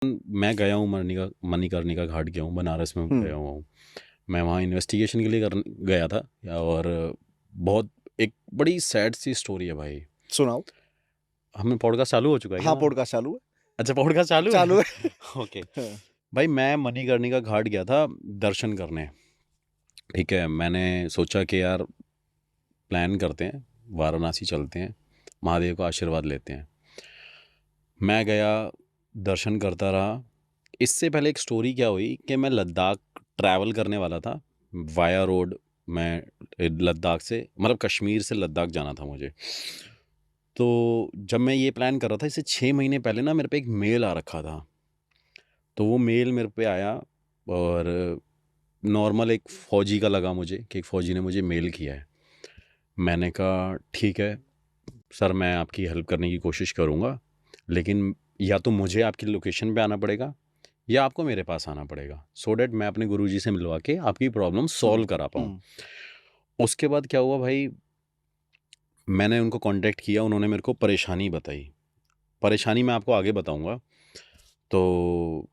मैं गया हूँ मणिकर्णिका घाट गया हूँ, बनारस में हम्म। गया हूँ। मैं वहाँ इन्वेस्टिगेशन के लिए गया था। और बहुत एक बड़ी सैड सी स्टोरी है भाई। सुनाओ। हमें पॉडकास्ट चालू हो चुका है क्या हाँ, हमारा? पॉडकास्ट चालू अच्छा, पॉडकास्ट है। चालू चालू है। है। ओके। हाँ। भाई मैं मणिकर्णिका घाट गया था दर्शन करने। ठीक है, मैंने सोचा कि यार प्लान करते हैं, वाराणसी चलते हैं, महादेव का आशीर्वाद लेते हैं। मैं गया, दर्शन करता रहा। इससे पहले एक स्टोरी क्या हुई कि मैं लद्दाख ट्रैवल करने वाला था, वाया रोड। मैं लद्दाख से, मतलब कश्मीर से लद्दाख जाना था मुझे। तो जब मैं ये प्लान कर रहा था, इससे 6 महीने पहले ना मेरे पे एक मेल आ रखा था। तो वो मेल मेरे पे आया, और नॉर्मल एक फ़ौजी का लगा मुझे कि एक फ़ौजी ने मुझे मेल किया है। मैंने कहा ठीक है सर, मैं आपकी हेल्प करने की कोशिश करूँगा, लेकिन या तो मुझे आपकी लोकेशन पे आना पड़ेगा या आपको मेरे पास आना पड़ेगा, सो डैट मैं अपने गुरुजी से मिलवा के आपकी प्रॉब्लम हम्म। सॉल्व करा पाऊँ। हम्म। उसके बाद क्या हुआ भाई, मैंने उनको कांटेक्ट किया, उन्होंने मेरे को परेशानी बताई। परेशानी मैं आपको आगे बताऊँगा। तो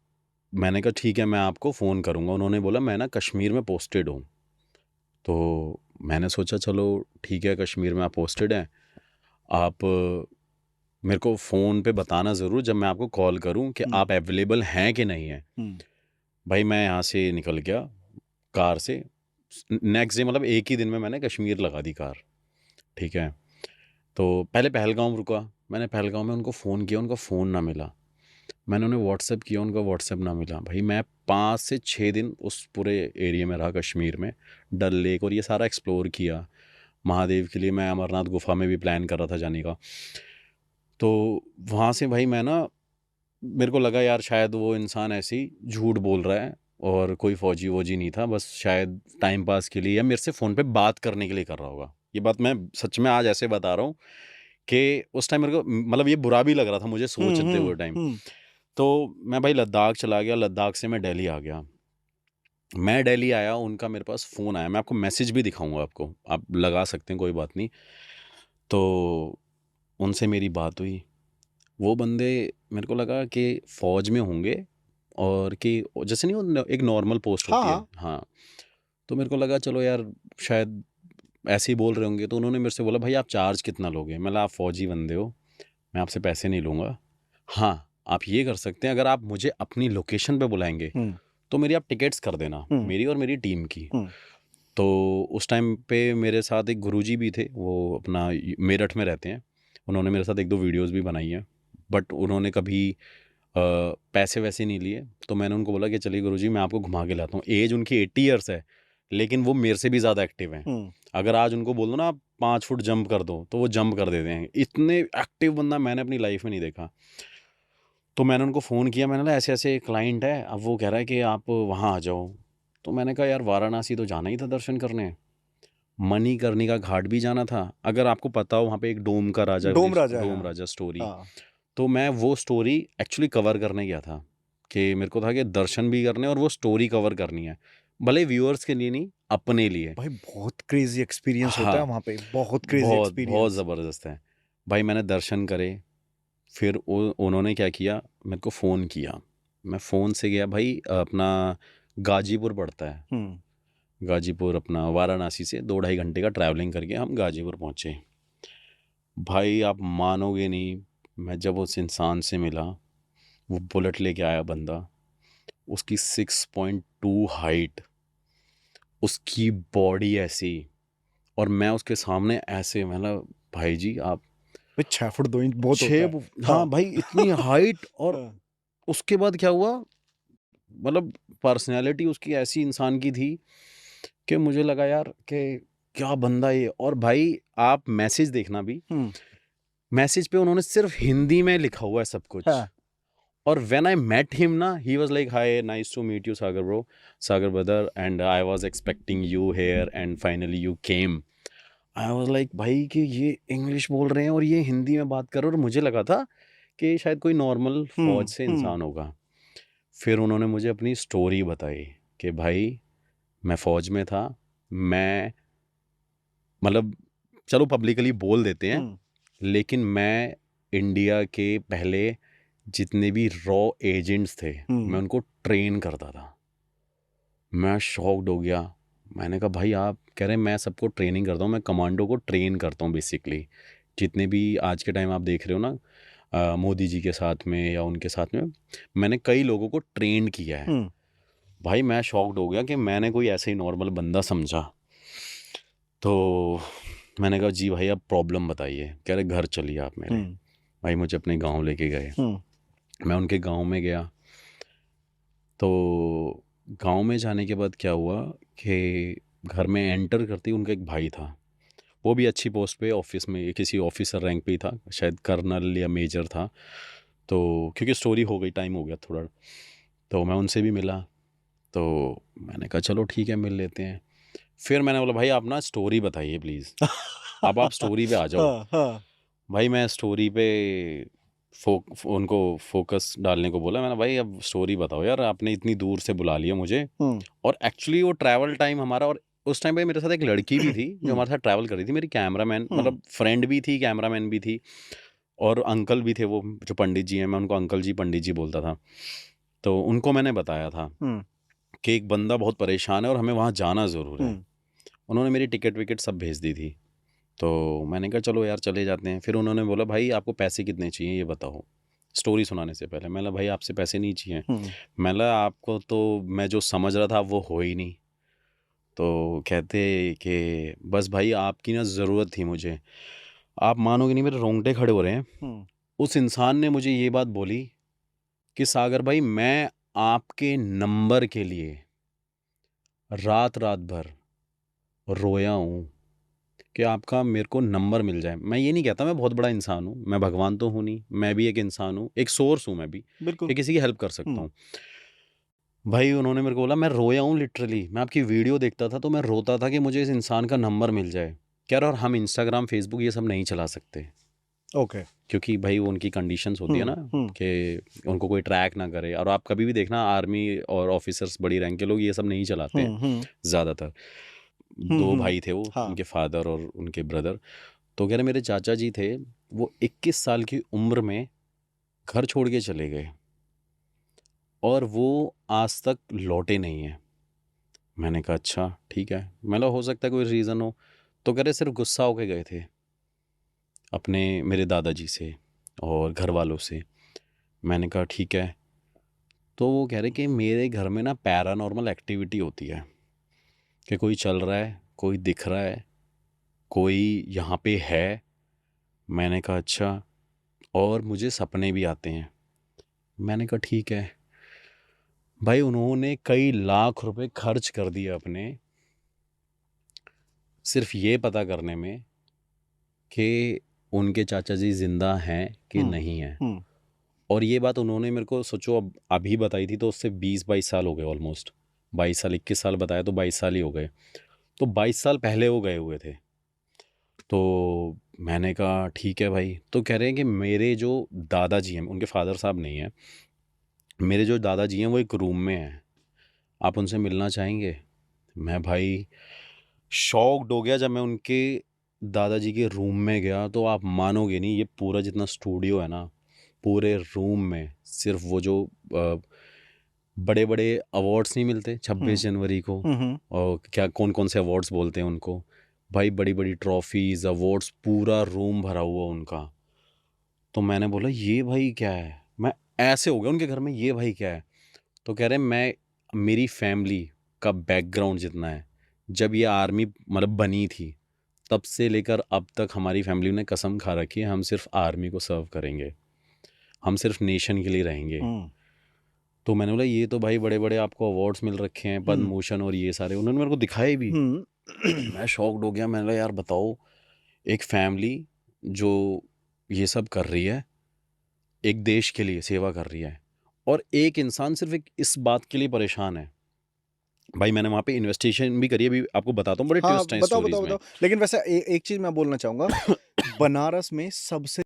मैंने कहा ठीक है, मैं आपको फ़ोन करूँगा। उन्होंने बोला मैं ना कश्मीर में पोस्टेड हूँ। तो मैंने सोचा चलो ठीक है, कश्मीर में आप पोस्टेड हैं, आप मेरे को फ़ोन पे बताना ज़रूर जब मैं आपको कॉल करूँ कि हम्म। आप अवेलेबल हैं कि नहीं हैं। हम्म। भाई मैं यहाँ से निकल गया कार से, नेक्स्ट डे मतलब एक ही दिन में मैंने कश्मीर लगा दी कार। ठीक है, तो पहले पहलगाँव रुका। मैंने पहलगाँव में उनको फ़ोन किया, उनका फ़ोन ना मिला। मैंने उन्हें व्हाट्सएप किया, उनका व्हाट्सएप ना मिला। भाई मैं 5 से 6 दिन उस पूरे एरिया में रहा कश्मीर में, डल लेक और ये सारा एक्सप्लोर किया। महादेव के लिए मैं अमरनाथ गुफा में भी प्लान कर रहा था जाने का। तो वहाँ से भाई मैं ना, मेरे को लगा यार शायद वो इंसान ऐसे ही झूठ बोल रहा है, और कोई फ़ौजी वोजी नहीं था, बस शायद टाइम पास के लिए या मेरे से फ़ोन पे बात करने के लिए कर रहा होगा। ये बात मैं सच में आज ऐसे बता रहा हूँ कि उस टाइम मेरे को मतलब ये बुरा भी लग रहा था मुझे हम्म। सोचते हम्म। हुए टाइम। हम्म। तो मैं भाई लद्दाख चला गया, लद्दाख से मैं दिल्ली आ गया। मैं दिल्ली आया, उनका मेरे पास फ़ोन आया, मैं आपको मैसेज भी दिखाऊँगा आपको, आप लगा सकते हैं कोई बात नहीं। तो उनसे मेरी बात हुई। वो बंदे, मेरे को लगा कि फ़ौज में होंगे, और कि जैसे नहीं वो एक नॉर्मल पोस्ट हाँ, होती है, हाँ। हाँ। तो मेरे को लगा चलो यार शायद ऐसे ही बोल रहे होंगे। तो उन्होंने मेरे से बोला भाई आप चार्ज कितना लोगे? मैं बोला आप फ़ौजी बंदे हो, मैं आपसे पैसे नहीं लूँगा। हाँ, आप ये कर सकते हैं, अगर आप मुझे अपनी लोकेशन पे बुलाएँगे हम्म। तो मेरी आप टिकट्स कर देना, हम्म। मेरी और मेरी टीम की। हम्म। तो उस टाइम पे मेरे साथ एक गुरुजी भी थे, वो अपना मेरठ में रहते हैं। उन्होंने मेरे साथ एक दो वीडियोस भी बनाई हैं, बट उन्होंने कभी पैसे वैसे नहीं लिए। तो मैंने उनको बोला कि चलिए गुरुजी मैं आपको घुमा के लाता हूँ। एज उनकी 80 ईयर्स है, लेकिन वो मेरे से भी ज़्यादा एक्टिव हैं। हम्म। अगर आज उनको बोल दो ना आप 5 फुट जंप कर दो, तो वो जंप कर देते हैं। इतने एक्टिव बंदा मैंने अपनी लाइफ में नहीं देखा। तो मैंने उनको फ़ोन किया, मैंने बोला ऐसे ऐसे क्लाइंट है, अब वो कह रहा है कि आप वहाँ आ जाओ। तो मैंने कहा यार वाराणसी तो जाना ही था दर्शन करने, मणिकर्णिका घाट भी जाना था। अगर आपको पता हो वहाँ पे एक डोम का राजा वाली डोम राजा है, डोम हाँ। राजा स्टोरी, हाँ। तो मैं वो स्टोरी एक्चुअली कवर करने गया था, कि मेरे को था कि दर्शन भी करने और वो स्टोरी कवर करनी है, भले व्यूअर्स के लिए नहीं, अपने लिए। भाई बहुत क्रेजी एक्सपीरियंस होता है हाँ, वहां पे, बहुत क्रेजी बहुत बहुत एक्सपीरियंस। ज़बरदस्त है। भाई मैंने दर्शन करे, फिर उन्होंने क्या किया, मेरे को फ़ोन किया। मैं फ़ोन से गया भाई, अपना गाजीपुर पड़ता है, हम्म। गाजीपुर अपना वाराणसी से 2 ढाई घंटे का ट्रैवलिंग करके हम गाजीपुर पहुँचे। भाई आप मानोगे नहीं, मैं जब उस इंसान से मिला, वो बुलेट लेके आया बंदा, उसकी 6.2 हाइट, उसकी बॉडी ऐसी, और मैं उसके सामने ऐसे, मतलब भाई जी आप भाई 6 फुट 2 इंच बहुत होता है। हाँ हाँ। भाई इतनी हाइट। और हाँ। उसके बाद क्या हुआ, मतलब पर्सनैलिटी उसकी ऐसी इंसान की थी कि मुझे लगा यार कि क्या बंदा ये। और भाई आप मैसेज देखना भी, हम्म। मैसेज पे उन्होंने सिर्फ हिंदी में लिखा हुआ है सब कुछ। हाँ। और व्हेन आई मेट हिम ना, he was like hi nice to meet you Sagar bro, Sagar brother, and I was expecting you here and finally you came. I was like भाई कि ये इंग्लिश बोल रहे हैं और ये हिंदी में बात कर रहे हैं, और मुझे लगा था कि शायद कोई नॉर्मल फौज हम्म। से हम्म। इंसान होगा। फिर उन्होंने मुझे अपनी स्टोरी बताई कि भाई मैं फ़ौज में था, मैं, मतलब चलो पब्लिकली बोल देते हैं, हम्म। लेकिन मैं इंडिया के पहले जितने भी रॉ एजेंट्स थे मैं उनको ट्रेन करता था। मैं शॉक्ड हो गया। मैंने कहा भाई आप कह रहे हैं मैं सबको ट्रेनिंग करता हूँ, मैं कमांडो को ट्रेन करता हूँ बेसिकली। जितने भी आज के टाइम आप देख रहे हो ना मोदी जी के साथ में या उनके साथ में, मैंने कई लोगों को ट्रेन किया है। भाई मैं शॉक्ड हो गया कि मैंने कोई ऐसे ही नॉर्मल बंदा समझा। तो मैंने कहा जी भाई अब प्रॉब्लम बताइए। कह रहे घर चलिए आप मेरे। भाई मुझे अपने गांव लेके गए। मैं उनके गांव में गया। तो गांव में जाने के बाद क्या हुआ कि घर में एंटर करते ही उनका एक भाई था। वो भी अच्छी पोस्ट पे ऑफिस में किसी ऑफिसर रैंक पे ही था, शायद कर्नल या मेजर था। तो क्योंकि स्टोरी हो गई, टाइम हो गया थोड़ा, तो मैं उनसे भी मिला। तो मैंने कहा चलो ठीक है मिल लेते हैं। फिर मैंने बोला भाई आप ना स्टोरी बताइए प्लीज़। अब आप स्टोरी पे आ जाओ। भाई मैं स्टोरी पे उनको फोकस डालने को बोला। मैंने भाई अब स्टोरी बताओ यार, आपने इतनी दूर से बुला लिया मुझे। और एक्चुअली वो ट्रैवल टाइम हमारा, और उस टाइम पे मेरे साथ एक लड़की भी थी जो हमारे साथ ट्रैवल कर रही थी, मेरी कैमरामैन मतलब फ्रेंड भी थी, कैमरामैन भी थी, और अंकल भी थे वो जो पंडित जी हैं, मैं उनको अंकल जी पंडित जी बोलता था। तो उनको मैंने बताया था कि एक बंदा बहुत परेशान है और हमें वहाँ जाना ज़रूर है। उन्होंने मेरी टिकट विकेट सब भेज दी थी। तो मैंने कहा चलो यार चले जाते हैं। फिर उन्होंने बोला भाई आपको पैसे कितने चाहिए ये बताओ। स्टोरी सुनाने से पहले मैंने भाई आपसे पैसे नहीं चाहिए। मैंने आपको तो मैं जो समझ रहा था वो हो ही नहीं। तो कहते कि बस भाई आपकी ना ज़रूरत थी मुझे। आप मानोगे नहीं, मेरे रोंगटे खड़े हो रहे हैं। उस इंसान ने मुझे ये बात बोली कि सागर भाई मैं आपके नंबर के लिए रात रात भर रोया हूँ कि आपका मेरे को नंबर मिल जाए। मैं ये नहीं कहता मैं बहुत बड़ा इंसान हूँ, मैं भगवान तो हूँ नहीं, मैं भी एक इंसान हूँ, एक सोर्स हूँ मैं भी बिल्कुल कि किसी की हेल्प कर सकता हूँ। भाई उन्होंने मेरे को बोला मैं रोया हूँ लिटरली, मैं आपकी वीडियो देखता था तो मैं रोता था कि मुझे इस इंसान का नंबर मिल जाए। कह रहा और हम इंस्टाग्राम फेसबुक ये सब नहीं चला सकते ओके क्योंकि भाई वो उनकी कंडीशंस होती है ना कि उनको कोई ट्रैक ना करे। और आप कभी भी देखना आर्मी और ऑफिसर्स बड़ी रैंक के लोग ये सब नहीं चलाते हैं ज़्यादातर। दो भाई थे वो, उनके फादर और उनके ब्रदर। तो कह रहे मेरे चाचा जी थे, वो 21 साल की उम्र में घर छोड़ के चले गए और वो आज तक लौटे नहीं हैं। मैंने कहा अच्छा ठीक है, मतलब हो सकता है कोई रीज़न हो। तो कह रहे सिर्फ गुस्सा होके गए थे अपने मेरे दादाजी से और घर वालों से। मैंने कहा ठीक है। तो वो कह रहे कि मेरे घर में ना पैरानॉर्मल एक्टिविटी होती है कि कोई चल रहा है, कोई दिख रहा है, कोई यहाँ पे है। मैंने कहा अच्छा, और मुझे सपने भी आते हैं। मैंने कहा ठीक है। भाई उन्होंने कई लाख रुपए खर्च कर दिए अपने, सिर्फ ये पता करने में कि उनके चाचा जी जिंदा हैं कि नहीं हैं। और ये बात उन्होंने मेरे को सोचो अब अभी बताई थी, तो उससे 20-22 साल हो गए, ऑलमोस्ट 22 साल, 21 साल बताया तो 22 साल ही हो गए। तो 22 साल पहले वो गए हुए थे। तो मैंने कहा ठीक है भाई। तो कह रहे हैं कि मेरे जो दादाजी हैं, उनके फादर साहब नहीं हैं, मेरे जो दादाजी हैं वो एक रूम में हैं, आप उनसे मिलना चाहेंगे। मैं भाई शॉक्ड हो गया जब मैं उनके दादाजी के रूम में गया। तो आप मानोगे नहीं, ये पूरा जितना स्टूडियो है ना, पूरे रूम में सिर्फ वो जो बड़े बड़े अवार्ड्स नहीं मिलते 26 जनवरी को, और क्या कौन कौन से अवार्ड्स बोलते हैं उनको, भाई बड़ी बड़ी ट्रॉफीज अवार्ड्स, पूरा रूम भरा हुआ उनका। तो मैंने बोला ये भाई क्या है, मैं ऐसे हो गया उनके घर में, ये भाई क्या है। तो कह रहे मैं, मेरी फैमिली का बैकग्राउंड जितना है, जब ये आर्मी मतलब बनी थी तब से लेकर अब तक हमारी फैमिली ने कसम खा रखी है हम सिर्फ आर्मी को सर्व करेंगे, हम सिर्फ नेशन के लिए रहेंगे। तो मैंने बोला ये तो भाई बड़े बड़े आपको अवार्ड्स मिल रखे हैं, पद्म भूषण और ये सारे, उन्होंने मेरे को दिखाए भी। मैं शॉक्ड हो गया। मैंने बोला यार बताओ, एक फैमिली जो ये सब कर रही है, एक देश के लिए सेवा कर रही है, और एक इंसान सिर्फ एक इस बात के लिए परेशान है। भाई मैंने वहाँ पे इन्वेस्टिगेशन भी करी है, अभी आपको बताता हूँ, बड़े ट्विस्ट हैं बताओ स्टोरीज बताओ में। बताओ। लेकिन वैसे एक चीज मैं बोलना चाहूंगा, बनारस में सबसे